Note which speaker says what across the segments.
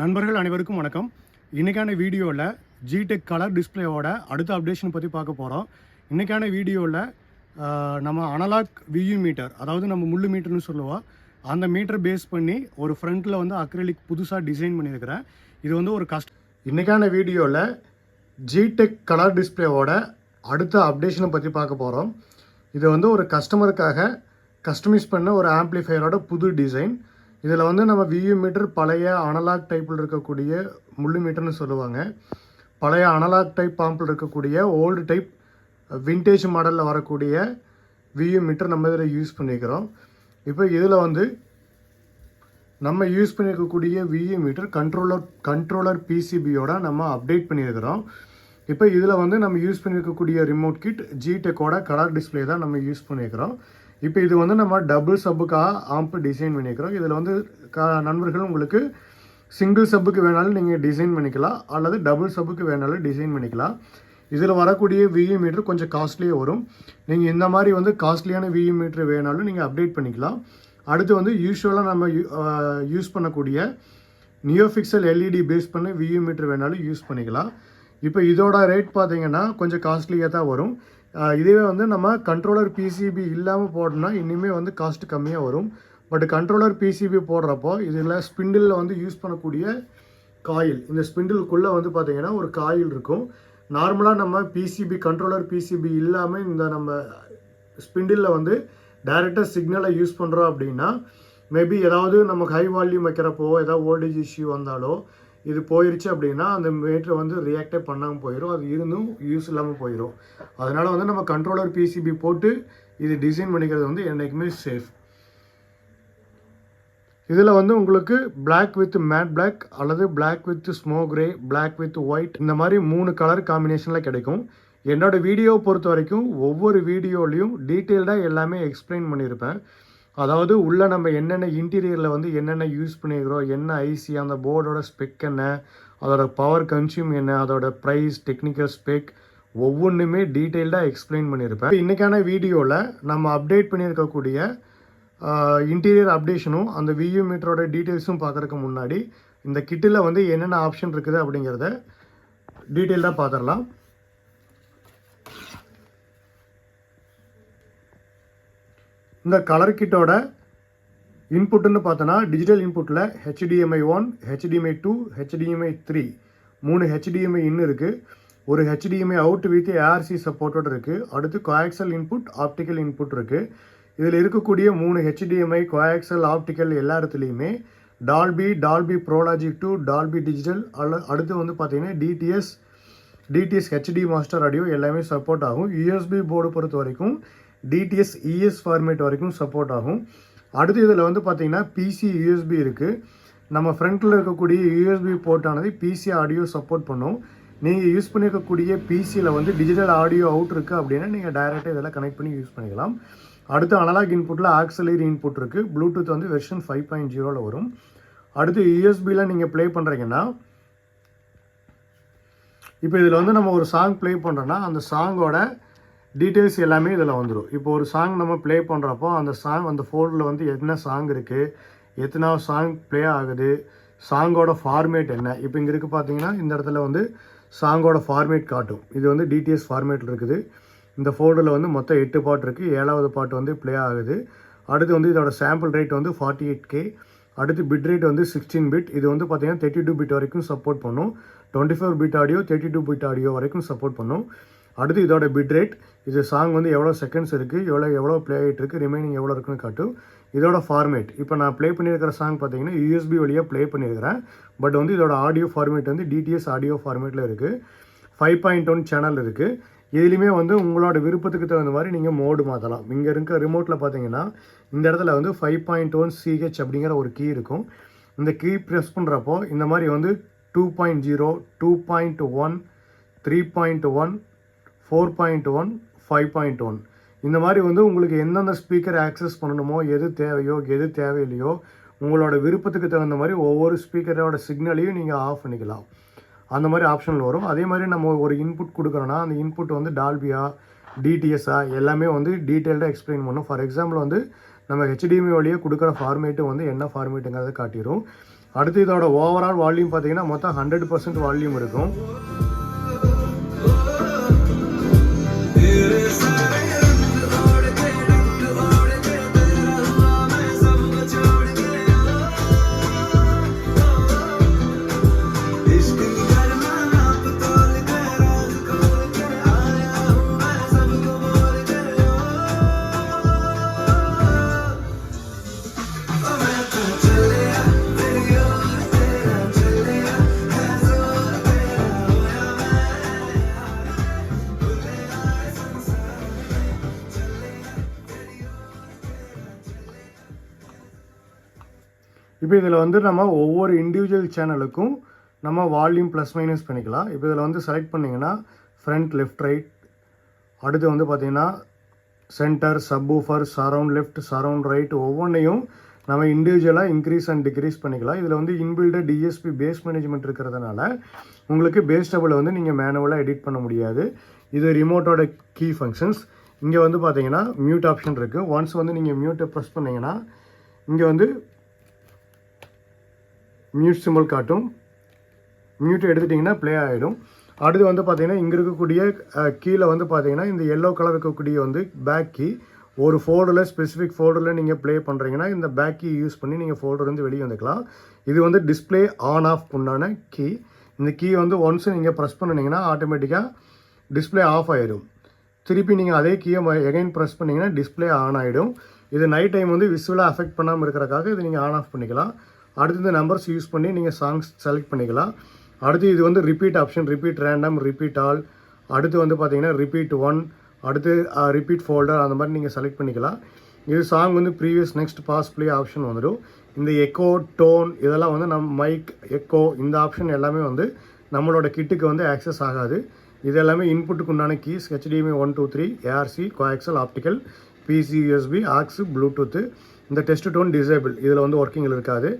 Speaker 1: நண்பர்கள் அனைவருக்கும் வணக்கம். இன்றைக்கான வீடியோவில் ஜிடெக் கலர் டிஸ்பிளேவோட அடுத்த அப்டேஷன் பற்றி பார்க்க போகிறோம். இன்றைக்கான வீடியோவில் நம்ம அனலாக் வியூ மீட்டர், அதாவது நம்ம முள்ளு மீட்டர்னு சொல்லுவோம், அந்த மீட்டர் பேஸ் பண்ணி ஒரு ஃப்ரண்ட்டில் வந்து அக்ரிலிக் புதுசாக டிசைன் பண்ணியிருக்கிறேன். இது வந்து ஒரு இன்றைக்கான வீடியோவில் ஜிடெக் கலர் டிஸ்பிளேவோட அடுத்த அப்டேஷனை பற்றி பார்க்க போகிறோம். இது வந்து ஒரு கஸ்டமருக்காக கஸ்டமைஸ் பண்ண ஒரு ஆம்ப்ளிஃபையரோட புது டிசைன். இதில் வந்து நம்ம வியூ மீட்டர் பழைய அனலாக் டைப்பில் இருக்கக்கூடிய முள்ளு மீட்டர்னு சொல்லுவாங்க. பழைய அனலாக் டைப் பாம்பில் இருக்கக்கூடிய ஓல்டு டைப் விண்டேஜ் மாடலில் வரக்கூடிய வியூ மீட்டர் நம்ம இதில் யூஸ் பண்ணிக்கிறோம். இப்போ இதில் வந்து நம்ம யூஸ் பண்ணியிருக்கக்கூடிய வியூ மீட்டர் கண்ட்ரோலர் பிசிபியோட நம்ம அப்டேட் பண்ணியிருக்கிறோம். இப்போ இதில் வந்து நம்ம யூஸ் பண்ணியிருக்கக்கூடிய ரிமோட் கிட் ஜிடெக்கோட கலர் டிஸ்பிளே தான் நம்ம யூஸ் பண்ணியிருக்கிறோம். இப்போ இது வந்து நம்ம டபுள் சப்புக்காக ஆம்ப் டிசைன் பண்ணிக்கிறோம். இதில் வந்து நண்பர்கள் உங்களுக்கு சிங்கிள் சப்புக்கு வேணாலும் நீங்கள் டிசைன் பண்ணிக்கலாம், அல்லது டபுள் சப்புக்கு வேணாலும் டிசைன் பண்ணிக்கலாம். இதில் வரக்கூடிய வியூ மீட்டர் கொஞ்சம் காஸ்ட்லியாக வரும். நீங்கள் இந்த மாதிரி வந்து காஸ்ட்லியான வியூ மீட்டர் வேணாலும் நீங்கள் அப்டேட் பண்ணிக்கலாம். அடுத்து வந்து யூஸ்வலாக நம்ம யூஸ் பண்ணக்கூடிய நியோஃபிக்சல் எல்இடி பேஸ் பண்ண வியூ மீட்டர் வேணாலும் யூஸ் பண்ணிக்கலாம். இப்போ இதோட ரேட் பார்த்தீங்கன்னா கொஞ்சம் காஸ்ட்லியாக தான் வரும். இதுவே வந்து நம்ம கண்ட்ரோலர் பிசிபி இல்லாமல் போடணும்னா இன்னுமே வந்து காஸ்ட் கம்மியாக வரும். பட் கண்ட்ரோலர் பிசிபி போடுறப்போ இதில் ஸ்பிண்டிலில் வந்து யூஸ் பண்ணக்கூடிய காயில், இந்த ஸ்பிண்டிலுக்குள்ளே வந்து பார்த்திங்கன்னா ஒரு காயில் இருக்கும். நார்மலாக நம்ம பிசிபி கண்ட்ரோலர் பிசிபி இல்லாமல் இந்த நம்ம ஸ்பிண்டிலில் வந்து டைரெக்டாக சிக்னலை யூஸ் பண்ணுறோம் அப்படின்னா மேபி ஏதாவது நமக்கு ஹை வால்யூம் வைக்கிறப்போ ஏதாவது வோல்டேஜ் இஷ்யூ வந்தாலோ இது போயிடுச்சு அப்படின்னா அந்த மீட்டர் வந்து ரியாக்டே பண்ணாமல் போயிடும், அது இருந்தும் யூஸ் இல்லாமல் போயிடும். அதனால் வந்து நம்ம கண்ட்ரோலர் பிசிபி போட்டு இது டிசைன் பண்ணிக்கிறது வந்து என்றைக்குமே சேஃப். இதில் வந்து உங்களுக்கு பிளாக் வித் மேட் பிளாக் அல்லது black with smoke grey, black with white, இந்த மாதிரி 3 கலர் காம்பினேஷனில் கிடைக்கும். என்னோடய வீடியோவை பொறுத்த வரைக்கும் ஒவ்வொரு வீடியோலையும் டீட்டெயில்டாக எல்லாமே எக்ஸ்பிளைன் பண்ணியிருப்பேன். அதாவது உள்ளே நம்ம என்னென்ன இன்டீரியரில் வந்து என்னென்ன யூஸ் பண்ணிக்கிறோம், என்ன ஐசி, அந்த போர்டோட ஸ்பெக் என்ன, அதோட பவர் கன்சியூம் என்ன, அதோட ப்ரைஸ், டெக்னிக்கல் ஸ்பெக் ஒவ்வொன்றுமே டீட்டெயில்டாக எக்ஸ்பிளைன் பண்ணியிருப்பேன். இன்றைக்கான வீடியோவில் நம்ம அப்டேட் பண்ணியிருக்கக்கூடிய இன்டீரியர் அப்டேஷனும் அந்த வியூ மீட்டரோட டீட்டெயில்ஸும் பார்க்குறதுக்கு முன்னாடி இந்த கிட்டில் வந்து என்னென்ன ஆப்ஷன் இருக்குது அப்படிங்கிறத டீட்டெயில்டாக பார்த்துடலாம். இந்த கலர் கிட்டோட இன்புட்டுன்னு பார்த்தோன்னா டிஜிட்டல் இன்புட்டில் HDMI 1, HDMI 2, HDMI 3 3 HDMI இன் இருக்குது. ஒரு HDMI அவுட் வித் ARC சப்போர்ட்டோடு இருக்குது. அடுத்து கோஆக்சல் இன்புட், ஆப்டிக்கல் இன்புட் இருக்குது. இதில் இருக்கக்கூடிய 3 HDMI, கோஆக்சல், ஆப்டிக்கல் எல்லா இடத்துலையுமே டால்பி ப்ரோலாஜிக் 2, டால்பி டிஜிட்டல், அடுத்து வந்து பார்த்தீங்கன்னா டிடிஎஸ் HD மாஸ்டர் ஆடியோ எல்லாமே சப்போர்ட் ஆகும். USB போர்டு பொறுத்த வரைக்கும் DTS ES ஃபார்மேட் வரைக்கும் சப்போர்ட் ஆகும். அடுத்து இதில் வந்து பார்த்தீங்கன்னா PC USB இருக்குது. நம்ம ஃப்ரண்ட்டில் இருக்கக்கூடிய USB போர்ட்டானது PC ஆடியோ சப்போர்ட் பண்ணும். நீங்கள் யூஸ் பண்ணியிருக்கக்கூடிய PCயில் வந்து டிஜிட்டல் ஆடியோ அவுட் இருக்குது அப்படின்னா நீங்கள் டைரெக்டாக இதெல்லாம் கனெக்ட் பண்ணி யூஸ் பண்ணிக்கலாம். அடுத்து அனலாக் இன்புட்டில் ஆக்சிலரி இன்புட் இருக்குது. ப்ளூடூத் வந்து வெர்ஷன் 5.0 வரும். அடுத்து USB-ல நீங்கள் ப்ளே பண்ணுறீங்கன்னா இப்போ இதில் வந்து நம்ம ஒரு சாங் ப்ளே பண்ணுறோன்னா அந்த சாங்கோட டீட்டெயில்ஸ் எல்லாமே இதில் வந்துடும். இப்போ ஒரு சாங் நம்ம ப்ளே பண்ணுறப்போ அந்த சாங் அந்த ஃபோல்டரில் வந்து என்ன சாங் இருக்குது, எத்தனாவது சாங் ப்ளே ஆகுது, சாங்கோட ஃபார்மேட் என்ன. இப்போ இங்கே இருக்குது பார்த்தீங்கன்னா இந்த இடத்துல வந்து சாங்கோட ஃபார்மேட் காட்டும். இது வந்து DTS ஃபார்மேட்டில் இருக்குது. இந்த ஃபோல்டரில் வந்து மொத்தம் 8 பாட்டு இருக்குது. 7வது பாட்டு வந்து ப்ளே ஆகுது. அடுத்து வந்து இதோட சாம்பிள் ரேட் வந்து 48K. அடுத்து பிட் ரேட் வந்து 16 பிட். இது வந்து பார்த்தீங்கன்னா 32 பிட் வரைக்கும் சப்போர்ட் பண்ணும். 24 பிட் ஆடியோ, 32 பிட் ஆடியோ வரைக்கும் சப்போர்ட் பண்ணும். அடுத்து இதோட பிட் ரேட், இது சாங் வந்து எவ்வளோ செகண்ட்ஸ் இருக்குது, எவ்வளோ ப்ளே ஆகிட்டு இருக்குது, ரிமைனிங் எவ்வளோ இருக்குன்னு காட்டும். இதோட ஃபார்மேட், இப்போ நான் ப்ளே பண்ணியிருக்கிற சாங் பார்த்தீங்கன்னா USB வழியாக ப்ளே பண்ணியிருக்கிறேன். பட் வந்து இதோட ஆடியோ ஃபார்மேட் வந்து DTS ஆடியோ ஃபார்மேட்டில் இருக்குது. 5.1 சேனல் இருக்குது. இதுலேயுமே வந்து உங்களோட விருப்பத்துக்கு தகுந்த மாதிரி நீங்கள் மோடு மாற்றலாம். இங்கே இருக்க ரிமோட்டில் பார்த்தீங்கன்னா இந்த இடத்துல வந்து 5.1 CH அப்படிங்கிற ஒரு கீ இருக்கும். இந்த கீ ப்ரெஸ் பண்ணுறப்போ இந்த மாதிரி வந்து 2.0, 2.1, 3.1, 4.1, 5.1 இந்த மாதிரி வந்து உங்களுக்கு எந்தெந்த ஸ்பீக்கர் ஆக்சஸ் பண்ணணுமோ, எது தேவையோ எது தேவையில்லையோ உங்களோட விருப்பத்துக்கு தகுந்த மாதிரி ஒவ்வொரு ஸ்பீக்கரோட சிக்னலையும் நீங்கள் ஆஃப் பண்ணிக்கலாம். அந்த மாதிரி ஆப்ஷனில் வரும். அதே மாதிரி நம்ம ஒரு இன்புட் கொடுக்குறோன்னா அந்த இன்புட் வந்து டால்பியா, DTS-ஆ எல்லாமே வந்து டீட்டெயில்டாக எக்ஸ்பிளைன் பண்ணும். ஃபார் எக்ஸாம்பிள் வந்து நம்ம HDMI வழியாக கொடுக்குற ஃபார்மேட்டு வந்து என்ன ஃபார்மேட்டுங்கிறத காட்டிடும். அடுத்து இதோட ஓவரால் வால்யூம் பார்த்தீங்கன்னா மொத்தம் 100% வால்யூம் இருக்கும். இப்போ இதில் வந்து நம்ம ஒவ்வொரு இண்டிவிஜுவல் சேனலுக்கும் நம்ம வால்யூம் ப்ளஸ் மைனஸ் பண்ணிக்கலாம். இப்போ இதில் வந்து செலக்ட் பண்ணிங்கன்னா ஃப்ரண்ட் லெஃப்ட் ரைட், அடுத்து வந்து பார்த்திங்கன்னா centre, subwoofer, surround left, surround right ஒவ்வொன்றையும் நம்ம இண்டிவிஜுவலாக இன்க்ரீஸ் அண்ட் டிக்ரீஸ் பண்ணிக்கலாம். இதில் வந்து இன்பில்டு டிஎஸ்பி பேஸ் மேனேஜ்மெண்ட் இருக்கிறதுனால உங்களுக்கு பேஸ் டபுளை வந்து நீங்கள் மேனுவலாக எடிட் பண்ண முடியாது. இது ரிமோட்டோட கீ ஃபங்க்ஷன்ஸ். இங்கே வந்து பார்த்தீங்கன்னா மியூட் ஆப்ஷன் இருக்குது. ஒன்ஸ் வந்து நீங்கள் மியூட்டை ப்ரெஸ் பண்ணிங்கன்னா இங்கே வந்து மியூட் சிம்பிள் காட்டும். மியூட்டை எடுத்துட்டிங்கன்னா ப்ளே ஆகிடும். அடுத்து வந்து பார்த்திங்கன்னா இங்கே இருக்கக்கூடிய கீழே வந்து பார்த்திங்கன்னா இந்த எல்லோ கலர் இருக்கக்கூடிய வந்து பேக் கீ. ஒரு ஃபோல்டரில் ஸ்பெசிஃபிக் ஃபோல்டரில் நீங்கள் ப்ளே பண்ணுறீங்கன்னா இந்த பேக் கீ யூஸ் பண்ணி நீங்கள் ஃபோல்டர் வந்து வெளியே வந்துக்கலாம். இது வந்து டிஸ்பிளே ஆன் ஆஃப் பண்ணான கீ. இந்த கீ வந்து ஒன்ஸ் நீங்கள் ப்ரெஸ் பண்ணிங்கன்னா ஆட்டோமேட்டிக்காக டிஸ்பிளே ஆஃப் ஆகிடும். திருப்பி நீங்கள் அதே கீயை எகைன் ப்ரெஸ் பண்ணிங்கன்னா டிஸ்பிளே ஆன் ஆகிடும். இது நைட் டைம் வந்து விசுவலாக அஃபெக்ட் பண்ணாமல் இருக்கிறக்காக இது நீங்கள் ஆன் ஆஃப் பண்ணிக்கலாம். அடுத்து இந்த நம்பர்ஸ் யூஸ் பண்ணி நீங்கள் சாங்ஸ் செலக்ட் பண்ணிக்கலாம். அடுத்து இது வந்து repeat option, repeat random, repeat all, அடுத்து வந்து பார்த்தீங்கன்னா ரிப்பீட் 1, அடுத்து ரிப்பீட் ஃபோல்டர், அந்த மாதிரி நீங்கள் செலக்ட் பண்ணிக்கலாம். இது சாங் வந்து previous next pause play option வந்துடும். இந்த எக்கோ டோன் இதெல்லாம் வந்து நம்ம மைக் எக்கோ இந்த ஆப்ஷன் எல்லாமே வந்து நம்மளோட கிட்டுக்கு வந்து ஆக்சஸ் ஆகாது. இது எல்லாமே இன்புட்டுக்கு உண்டான keys. HDMI 1 2 3, ARC, coaxial, optical, PC, USB, aux, Bluetooth. இந்த டெஸ்ட் டோன் டிசேபிள், இதில் வந்து ஒர்க்கிங்கில் இருக்காது.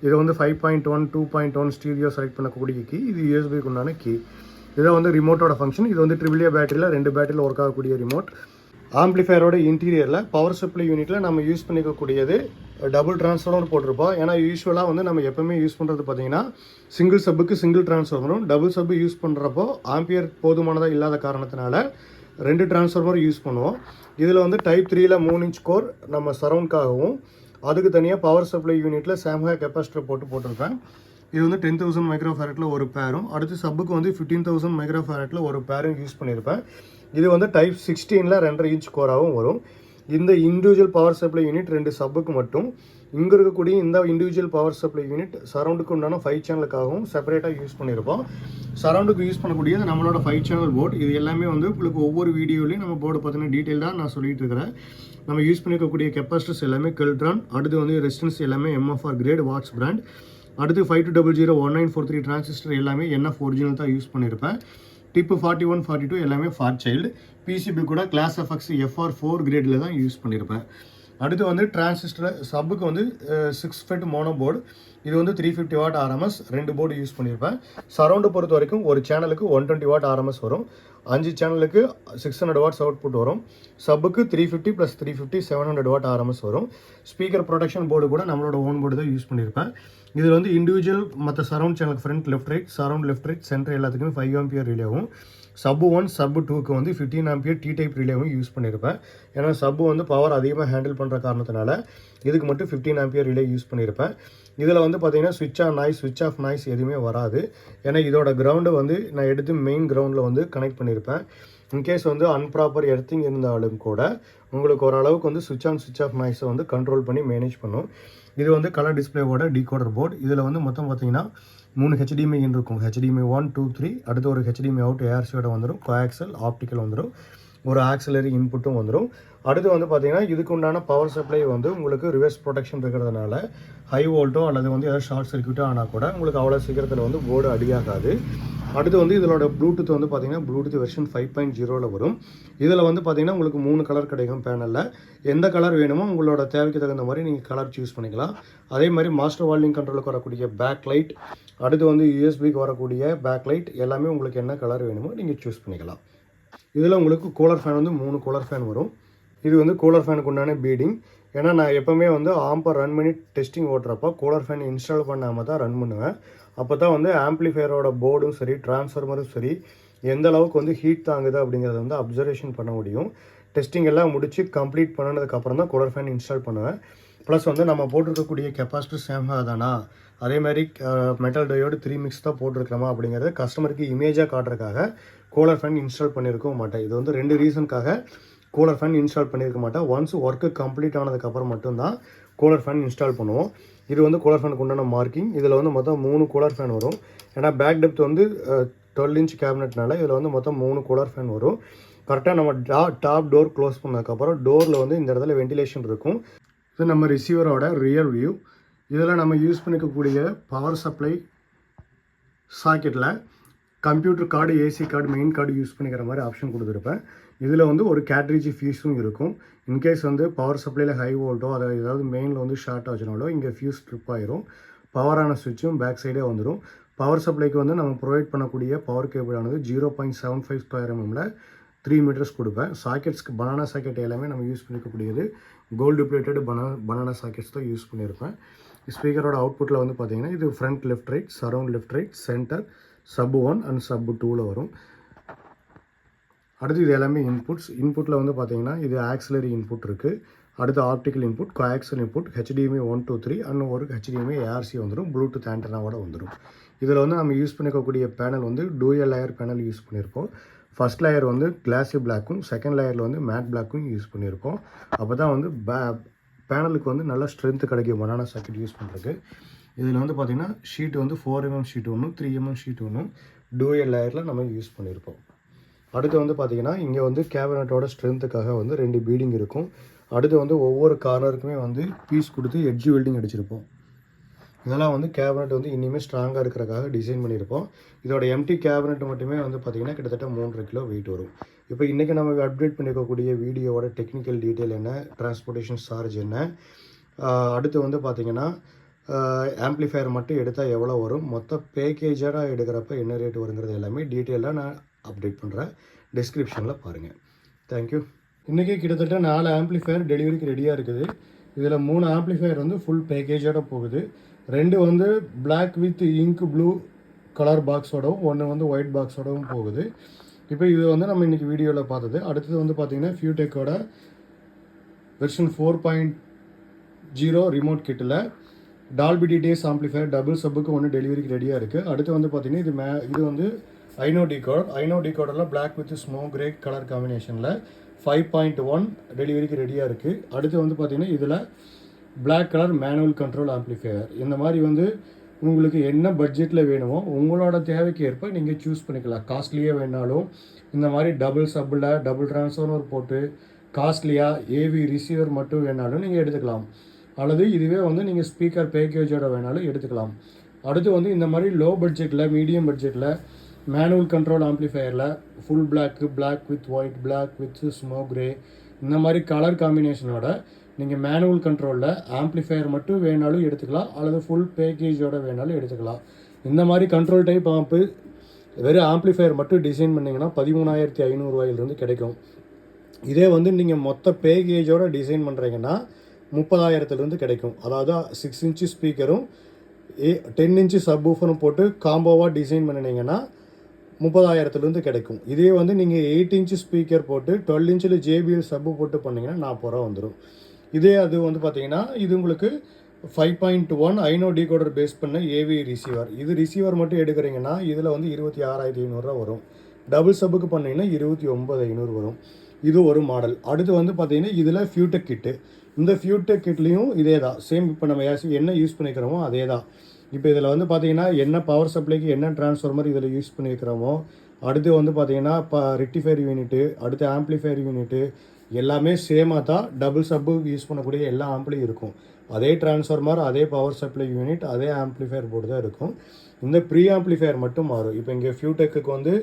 Speaker 1: இது வந்து 5.1 2.1 ஸ்டீரியோ செலக்ட் பண்ணக்கூடிய கீ. இது யூஎஸ்பிக்கு உண்டான கீ. இதை வந்து ரிமோட்டோட ஃபங்க்ஷன். இது வந்து AAA பேட்டரியில் 2 பேட்டரியில் ஒர்க் ஆகக்கூடிய ரிமோட். ஆம்பிளிஃபயரோட இன்டீரியரில் பவர் சப்ளை யூனிட்டில் நம்ம யூஸ் பண்ணிக்கக்கூடியது டபுள் டிரான்ஸ்ஃபார்மர் போட்டிருப்போம். ஏன்னா யூஸ்வலாக வந்து நம்ம எப்போவுமே யூஸ் பண்ணுறது பார்த்தீங்கன்னா சிங்கிள் சப்புக்கு சிங்கிள் டிரான்ஸ்ஃபார்மரும், டபுள் சப்பு யூஸ் பண்ணுறப்போ ஆம்பியர் போதுமானதாக இல்லாத காரணத்தினால 2 டிரான்ஸ்ஃபார்மர் யூஸ் பண்ணுவோம். இதில் வந்து டைப் 3ல் 3 இன்ச் கோர் நம்ம சரவுண்ட்காகவும், அதுக்கு தனியாக பவர் சப்ளை யூனிட்டில் சாம்ஹா கெப்பாசிட்டர் போட்டிருப்பேன். இது வந்து 10,000 மைக்ரோஃபேரட்டில் ஒரு பேரும், அடுத்து சப்புக்கு வந்து 15,000 மைக்ரோஃபேரட்டில் ஒரு பேரும் யூஸ் பண்ணியிருப்பேன். இது வந்து டைப் 16ல் 2.5 இன்ச் கோராகவும் வரும். இந்த இண்டிவிஜுவல் பவர் சப்ளை யூனிட் 2 சப்புக்கு மட்டும். இங்கே இருக்கக்கூடிய இந்த இண்டிவிஜுவல் பவர் சப்ளை யூனிட் சரவுண்டுக்கு உண்டான 5 சேனலுக்காகவும் செப்பரேட்டாக யூஸ் பண்ணியிருப்போம். சரவுண்டுக்கு யூஸ் பண்ணக்கூடியது நம்மளோட 5 சேனல் போர்டு. இது எல்லாமே வந்து உங்களுக்கு ஒவ்வொரு வீடியோலையும் நம்ம போர்டு பார்த்தீங்கன்னா டீட்டெயிலாக நான் சொல்லிட்டு இருக்கிறேன். நம்ம யூஸ் பண்ணிக்கக்கூடிய கெப்பாசிட்டர்ஸ் எல்லாமே கெல்ட்ரான், அடுத்து வந்து ரெசிஸ்டன்ஸ் எல்லாமே MFR கிரேட் வாட்ஸ் பிராண்ட், அடுத்து 52001943 டிரான்சிஸ்டர் எல்லாமே NF ஒரிஜினல் தான் யூஸ் பண்ணியிருப்பேன். டிப்பு 41 42 எல்லாமே ஃபார் சைல்டு. பிசிபி கூட கிளாஸ் FX FR4 கிரேடில் தான் யூஸ் பண்ணியிருப்பேன். அடுத்து வந்து டிரான்சிஸ்டர் சப்புக்கு வந்து 6 FET மோனோ போர்டு. இது வந்து 350 வாட் RMS 2 போர்டு யூஸ் பண்ணியிருப்பேன். சரவுண்டு பொறுத்த வரைக்கும் ஒரு சேனலுக்கு 120 வாட் RMS வரும், 5 சேனலுக்கு 600 வாட்ஸ் அவுட்புட் வரும். சப்புக்கு 350 + 350 700 வாட் RMS வரும். ஸ்பீக்கர் ப்ரொடக்ஷன் போர்டு கூட நம்மளோட ஓன் போர்டு தான் யூஸ் பண்ணியிருப்பேன். இதில் வந்து இண்டிவிஜுவல் மற்ற சரவுண்ட் சேனலுக்கு front left right, surround left right, centre எல்லாத்துக்குமே 5 ஆம்பியர் ரிலேவும், சப்பு 1 சப்பு 2க்கு வந்து 15 ஆம்பியர் டி டைப் ரிலேவும் யூஸ் பண்ணியிருப்பேன். ஏன்னா சப்பு வந்து பவர் அதிகமாக ஹேண்டில் பண்ணுற காரணத்தினால இதுக்கு மட்டும் 15 ஆம்பியர் ரிலே யூஸ் பண்ணியிருப்பேன். இதில் வந்து பார்த்தீங்கன்னா ஸ்விட்ச் ஆன் நாய்ஸ், ஸ்விட்ச் ஆஃப் நாய்ஸ் எதுவுமே வராது. ஏன்னா இதோட கிரவுண்டை வந்து நான் எடுத்து மெயின் கிரவுண்டில் வந்து கனெக்ட் பண்ணியிருப்பேன். இன்கேஸ் வந்து அன்ப்ராப்பர் எர்த்திங் இருந்தாலும் கூட உங்களுக்கு ஓரளவுக்கு வந்து ஸ்விட்ச் ஆன் ஸ்விட்ச் ஆஃப் நாய்ஸை வந்து கண்ட்ரோல் பண்ணி மேனேஜ் பண்ணும். இது வந்து கலர் டிஸ்பிளேவோட டீகோடர் போர்டு. இதில் வந்து மொத்தம் பார்த்தீங்கன்னா 3 HDMI இன் இருக்கும். HDMI 1 2 3, அடுத்து ஒரு HDMI அவுட் ARCயோட வந்துடும், கோஆக்சல் ஆப்டிக்கல் வந்துடும், ஒரு ஆக்சிலரி இன்புட்டும் வந்துடும். அடுத்து வந்து பார்த்தீங்கன்னா இதுக்கு உண்டான பவர் சப்ளை வந்து உங்களுக்கு ரிவர்ஸ் ப்ரொடெக்ஷன் இருக்கிறதுனால ஹை வோல்ட்டோ அல்லது வந்து ஏதாவது ஷார்ட் சர்க்யூட்டோ ஆனால் கூட உங்களுக்கு அவ்வளோ சீக்கிரத்தில் வந்து போர்டு அடியாகாது. அடுத்து வந்து இதோட ப்ளூடூத் வந்து பார்த்தீங்கன்னா ப்ளூடூத் வெர்ஷன் 5.0ல் வரும். இதில் வந்து பார்த்தீங்கன்னா உங்களுக்கு 3 கலர் கிடைக்கும் பேனலில். எந்த கலர் வேணுமோ உங்களோட தேவைக்கு தகுந்த மாதிரி நீங்கள் கலர் சூஸ் பண்ணிக்கலாம். அதே மாதிரி மாஸ்டர் வால்யூம் கண்ட்ரோலுக்கு வரக்கூடிய பேக் லைட், அடுத்து வந்து யூஎஸ்பிக்கு வரக்கூடிய பேக் லைட் எல்லாமே உங்களுக்கு என்ன கலர் வேணுமோ நீங்கள் சூஸ் பண்ணிக்கலாம். இதில் உங்களுக்கு கூலர் ஃபேன் வந்து 3 கூலர் ஃபேன் வரும். இது வந்து கூலர் ஃபேனுக்கு உண்டான பீடிங். ஏன்னா நான் எப்போவுமே வந்து ஆம்பை ரன் பண்ணி டெஸ்டிங் ஓட்டுறப்போ கூலர் ஃபேன் இன்ஸ்டால் பண்ணாமல் தான் ரன் பண்ணுவேன். அப்போ தான் வந்து ஆம்ப்ளிஃபையரோட போர்டும் சரி, ட்ரான்ஸ்ஃபார்மரும் சரி, எந்த அளவுக்கு வந்து ஹீட் தாங்குது அப்படிங்கிறத வந்து அப்சர்வேஷன் பண்ண முடியும். டெஸ்டிங் எல்லாம் முடித்து கம்ப்ளீட் பண்ணதுக்கப்புறம் தான் கூலர் ஃபேன் இன்ஸ்டால் பண்ணுவேன். ப்ளஸ் வந்து நம்ம போட்டிருக்கக்கூடிய கெப்பாசிட்டர் சேமாக தானா, அதே மாதிரி மெட்டல் டயோடு 3 மிக்ஸ் தான் போட்டிருக்கிறோமா அப்படிங்கிறத கஸ்டமருக்கு இமேஜாக காட்டுறதுக்காக கூலர் ஃபேன் இன்ஸ்டால் பண்ணியிருக்கவும் மாட்டேன். இது வந்து 2 ரீசனுக்காக கூலர் ஃபேன் இன்ஸ்டால் பண்ணியிருக்க மாட்டேன். ஒன்ஸ் ஒர்க்கு கம்ப்ளீட் ஆனதுக்கப்புறம் மட்டும்தான் கூலர் ஃபேன் இன்ஸ்டால் பண்ணுவோம். இது வந்து கூலர் ஃபேனுக்கு உண்டான மார்க்கிங். இதில் வந்து மொத்தம் 3 கூலர் ஃபேன் வரும். ஏன்னா பேக் டெப்த் வந்து 12 இன்ச் கேபினட்னால இதில் வந்து மொத்தம் 3 கூலர் ஃபேன் வரும். கரெக்டாக நம்ம டாப் டோர் க்ளோஸ் பண்ணதுக்கப்புறம் டோரில் வந்து இந்த இடத்துல வென்டிலேஷன் இருக்கும். இது நம்ம ரிசீவரோட ரியர் வியூ. இதில் நம்ம யூஸ் பண்ணிக்கக்கூடிய பவர் சப்ளை சாக்கெட்டில் computer card, AC card, main card use பண்ணிக்கிற மாதிரி ஆப்ஷன் கொடுத்துருப்பேன். இதில் வந்து ஒரு கேட்ரேஜ் ஃபியூஸும் இருக்கும். இன்கேஸ் வந்து பவர் சப்ளையில் ஹை வோல்ட்டோ அதை ஏதாவது மெயினில் வந்து ஷார்ட் ஆச்சுனாலோ இங்கே ஃபியூஸ் ட்ரிப் ஆயிரும். பவரான சுவிட்சும் பேக் சைடே வந்துடும். பவர் சப்ளைக்கு வந்து நம்ம ப்ரொவைட் பண்ணக்கூடிய பவர் கேபிளானது 0.75 ஸ்கொயர் எம்எம்ல 3 மீட்டர்ஸ் கொடுப்பேன். சாக்கெட்ஸ்க்கு பனானா சாக்கெட் எல்லாமே நம்ம யூஸ் பண்ணிக்கக்கூடியது கோல்டு பிளேட்டட் பனானா சாக்கெட்ஸ் தான் யூஸ் பண்ணியிருப்பேன். ஸ்பீக்கரோட அவுட்புட்டில் வந்து பார்த்தீங்கன்னா இது front left right, surround left right, centre, sub 1 and sub 2ல் வரும். அடுத்து இது எல்லாமே இன்புட்டில் வந்து பார்த்தீங்கன்னா இது ஆக்சிலரி இன்புட் இருக்குது. அடுத்து optical input, coaxial input, HDMI 1 2 3 and ஒரு HDMI ARC வந்துடும். ப்ளூடூத் ஆண்டனாவோட வந்துடும். இதில் வந்து நம்ம யூஸ் பண்ணிக்கக்கூடிய பேனல் வந்து டூயல் லேயர் பேனல் யூஸ் பண்ணியிருப்போம். ஃபர்ஸ்ட் லேயர் வந்து கிளாஸி பிளாக்கும், செகண்ட் லேயரில் வந்து மேட் பிளாக்கும் யூஸ் பண்ணியிருப்போம். அப்போ தான் வந்து பேனலுக்கு வந்து நல்ல ஸ்ட்ரென்த்து கிடைக்கும் பனானா சாக்கெட் யூஸ் பண்ணுறதுக்கு. இதில் வந்து பார்த்திங்கன்னா ஷீட் வந்து 4mm ஷீட் ஒன்றும் 3mm ஷீட் ஒன்றும் டூயல் லேயரில் நம்ம யூஸ் பண்ணியிருப்போம். அடுத்து வந்து பார்த்திங்கன்னா இங்கே வந்து கேபினட்டோட ஸ்ட்ரென்த்துக்காக வந்து 2 பீடிங் இருக்கும். அடுத்து வந்து ஒவ்வொரு கார்னருக்குமே வந்து பீஸ் கொடுத்து எட்ஜ் வெல்டிங் அடிச்சிருப்போம். இதெல்லாம் வந்து கேபினட் வந்து இனிமேல் ஸ்ட்ராங்காக இருக்கிறக்காக டிசைன் பண்ணியிருப்போம். இதோட எம்டி கேபினட் மட்டுமே வந்து பார்த்திங்கன்னா கிட்டத்தட்ட 3.5 கிலோ வெயிட் வரும். இப்போ இன்றைக்கி நம்ம அப்டேட் பண்ணியிருக்கக்கூடிய வீடியோவோட டெக்னிக்கல் டீட்டெயில் என்ன, டிரான்ஸ்போர்ட்டேஷன் சார்ஜ் என்ன, அடுத்து வந்து பார்த்திங்கன்னா ஆம்ப்ளிஃபையர் மட்டும் எடுத்தால் எவ்வளோ வரும், மொத்த பேக்கேஜாக எடுக்கிறப்ப என்ன ரேட் வருங்கிறது எல்லாமே டீட்டெயிலாக நான் அப்டேட் பண்ணுறேன். டிஸ்கிரிப்ஷனில் பாருங்கள். தேங்க்யூ. இன்றைக்கி கிட்டத்தட்ட 4 ஆம்ப்ளிஃபையர் டெலிவரிக்கு ரெடியாக இருக்குது. இதில் 3 ஆம்ப்ளிஃபையர் வந்து ஃபுல் பேக்கேஜோட போகுது. 2 வந்து black with ink blue colour பாக்ஸோடவும், 1 வந்து ஒயிட் பாக்ஸோடவும் போகுது. இப்போ இது வந்து நம்ம இன்றைக்கி வீடியோவில் பார்த்தது. அடுத்தது வந்து பார்த்திங்கன்னா ஃபியூடெக்கோட வெர்ஷன் 4.0 ரிமோட் கிட்டில் டால்பி டிடிஎஸ் ஆம்ப்ளிஃபையர் டபுள் சப்புக்கு ஒன்று டெலிவரிக்கு ரெடியாக இருக்குது. அடுத்து வந்து பார்த்திங்கன்னா இது வந்து ஐனோ டிகோடரில் black with smoke grey colour காம்பினேஷனில் 5.1 டெலிவரிக்கு ரெடியாக இருக்குது. அடுத்து வந்து பார்த்திங்கன்னா இதில் black colour manual control amplifier. இந்த மாதிரி வந்து உங்களுக்கு என்ன பட்ஜெட்டில் வேணுமோ உங்களோட தேவைக்கு ஏற்ப நீங்கள் சூஸ் பண்ணிக்கலாம். காஸ்ட்லியாக வேணாலும் இந்த மாதிரி டபுள் சப்பில் டபுள் ட்ரான்ஸ்ஃபார்மர் போட்டு காஸ்ட்லியாக ஏவி ரிசீவர் மட்டும் வேணாலும் நீங்கள் எடுத்துக்கலாம். அல்லது இதுவே வந்து நீங்கள் ஸ்பீக்கர் பேக்கேஜோட வேணாலும் எடுத்துக்கலாம். அடுத்து வந்து இந்த மாதிரி லோ பட்ஜெட்டில், மீடியம் பட்ஜெட்டில் மேனுவல் கண்ட்ரோல் ஆம்ப்ளிஃபையரில் full black with white, black with smoke grey இந்த மாதிரி கலர் காம்பினேஷனோட நீங்கள் மேனுவல் கண்ட்ரோலில் ஆம்ப்ளிஃபையர் மட்டும் வேணாலும் எடுத்துக்கலாம், அல்லது ஃபுல் பேக்கேஜோட வேணாலும் எடுத்துக்கலாம். இந்த மாதிரி கண்ட்ரோல் டைப் ஆம்பு வெறும் ஆம்ப்ளிஃபையர் மட்டும் டிசைன் பண்ணிங்கன்னா 13,500 ரூபாயிலிருந்து கிடைக்கும். இதே வந்து நீங்கள் மொத்த பேக்கேஜோட டிசைன் பண்ணுறீங்கன்னா 30,000 கிடைக்கும். அதாவது 6 இன்ச்சு ஸ்பீக்கரும் 10 இன்ச்சு சப்வூஃபரும் போட்டு காம்போவாக டிசைன் பண்ணினீங்கன்னா 30,000 கிடைக்கும். இதே வந்து நீங்கள் 8 இன்ச்சு ஸ்பீக்கர் போட்டு 12 இன்ச்சில் JBL சப்பு போட்டு பண்ணிங்கன்னா 40 ரூபா வந்துடும். இதே அது வந்து பார்த்தீங்கன்னா இது உங்களுக்கு 5.1 ஐனோ டிகோடர் பேஸ் பண்ண ஏவி ரிசீவர். இது ரிசீவர் மட்டும் எடுக்கிறீங்கன்னா இதில் வந்து 26,500 வரும். டபுள் சப்புக்கு பண்ணிங்கன்னா 29,500 வரும். இது ஒரு மாடல். அடுத்து வந்து பார்த்தீங்கன்னா இதில் ஃபியூடெக் கிட்டு. இந்த ஃபியூடெக் கிட்லேயும் இதே தான், சேம். இப்போ நம்ம என்ன யூஸ் பண்ணிக்கிறோமோ அதே தான். இப்போ இதில் வந்து பார்த்தீங்கன்னா என்ன பவர் சப்ளைக்கு என்ன டிரான்ஸ்ஃபார்மர் இதில் யூஸ் பண்ணியிருக்கிறோமோ, அடுத்து வந்து பார்த்தீங்கன்னா இப்போ ரெக்டிஃபையர் யூனிட்டு, அடுத்து ஆம்ப்ளிஃபையர் யூனிட்டு எல்லாமே சேமாக தான். டபுள் சப்பு யூஸ் பண்ணக்கூடிய எல்லா ஆம்பிளையும் இருக்கும். அதே டிரான்ஸ்ஃபார்மர், அதே பவர் சப்ளை யூனிட், அதே ஆம்ப்ளிஃபையர் போர்டு தான் இருக்கும். இந்த ப்ரீ ஆம்ப்ளிஃபையர் மட்டும் மாறும். இப்போ இங்கே ஃபியூடெக்கு வந்து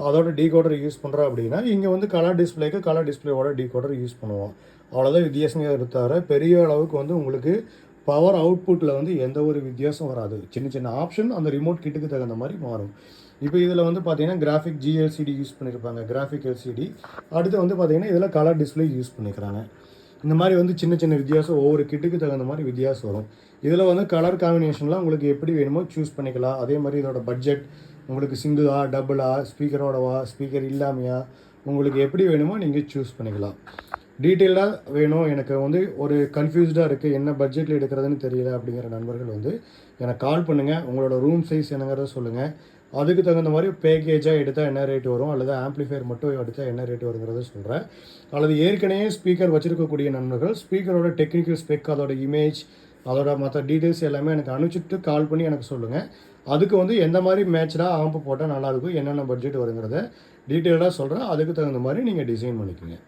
Speaker 1: அதோட டீகோடர் யூஸ் பண்ணுறோம் அப்படின்னா இங்கே வந்து கலர் டிஸ்பிளேக்கு கலர் டிஸ்பிளேவோட டீகோடர் யூஸ் பண்ணுவோம். அவ்வளோதான் வித்தியாசமாக இருந்தார பெரிய அளவுக்கு வந்து உங்களுக்கு பவர் அவுட்புட்டில் வந்து எந்த ஒரு வித்தியாசம் வராது. சின்ன சின்ன ஆப்ஷன் அந்த ரிமோட் கிட்டுக்கு தகுந்த மாதிரி மாறும். இப்போ இதில் வந்து பார்த்தீங்கன்னா கிராஃபிக் GLCD யூஸ் பண்ணியிருப்பாங்க, கிராஃபிக் LCD. அடுத்து வந்து பார்த்தீங்கன்னா இதில் கலர் டிஸ்பிளே யூஸ் பண்ணிக்கிறாங்க. இந்த மாதிரி வந்து சின்ன சின்ன வித்தியாசம் ஒவ்வொரு கிட்டுக்கு தகுந்த மாதிரி வித்தியாசம் வரும். இதில் வந்து கலர் காம்பினேஷன்லாம் உங்களுக்கு எப்படி வேணுமோ சூஸ் பண்ணிக்கலாம். அதே மாதிரி இதோட பட்ஜெட் உங்களுக்கு சிங்கிளா டபுளா ஸ்பீக்கரோடவா ஸ்பீக்கர் இல்லாமையா உங்களுக்கு எப்படி வேணுமோ நீங்கள் சூஸ் பண்ணிக்கலாம். டீட்டெயிலாக வேணும் எனக்கு வந்து ஒரு கன்ஃபியூஸ்டாக இருக்குது என்ன பட்ஜெட்டில் எடுக்கிறதுன்னு தெரியல அப்படிங்கிற நண்பர்கள் வந்து எனக்கு கால் பண்ணுங்கள். உங்களோட ரூம் சைஸ் என்னங்கிறத சொல்லுங்கள். அதுக்கு தகுந்த மாதிரி பேக்கேஜாக எடுத்தால் என்ன ரேட் வரும் அல்லது ஆம்ப்ளிஃபையர் மட்டும் எடுத்தால் என்ன ரேட் வருங்கிறத சொல்கிறேன். அல்லது ஏற்கனவே ஸ்பீக்கர் வச்சுருக்கக்கூடிய நண்பர்கள் ஸ்பீக்கரோட டெக்னிக்கல் ஸ்பெக் அதோட இமேஜ் அதோட மற்ற டீட்டெயில்ஸ் எல்லாமே எனக்கு அனுப்பிச்சிட்டு கால் பண்ணி எனக்கு சொல்லுங்கள். அதுக்கு வந்து எந்த மாதிரி மேட்ச்டாக ஆம்பு போட்டால் நல்லாயிருக்கும் என்னென்ன பட்ஜெட் வருங்கிறத டீட்டெயிலாக சொல்கிறேன். அதுக்கு தகுந்த மாதிரி நீங்கள் டிசைன் பண்ணிக்கோங்க.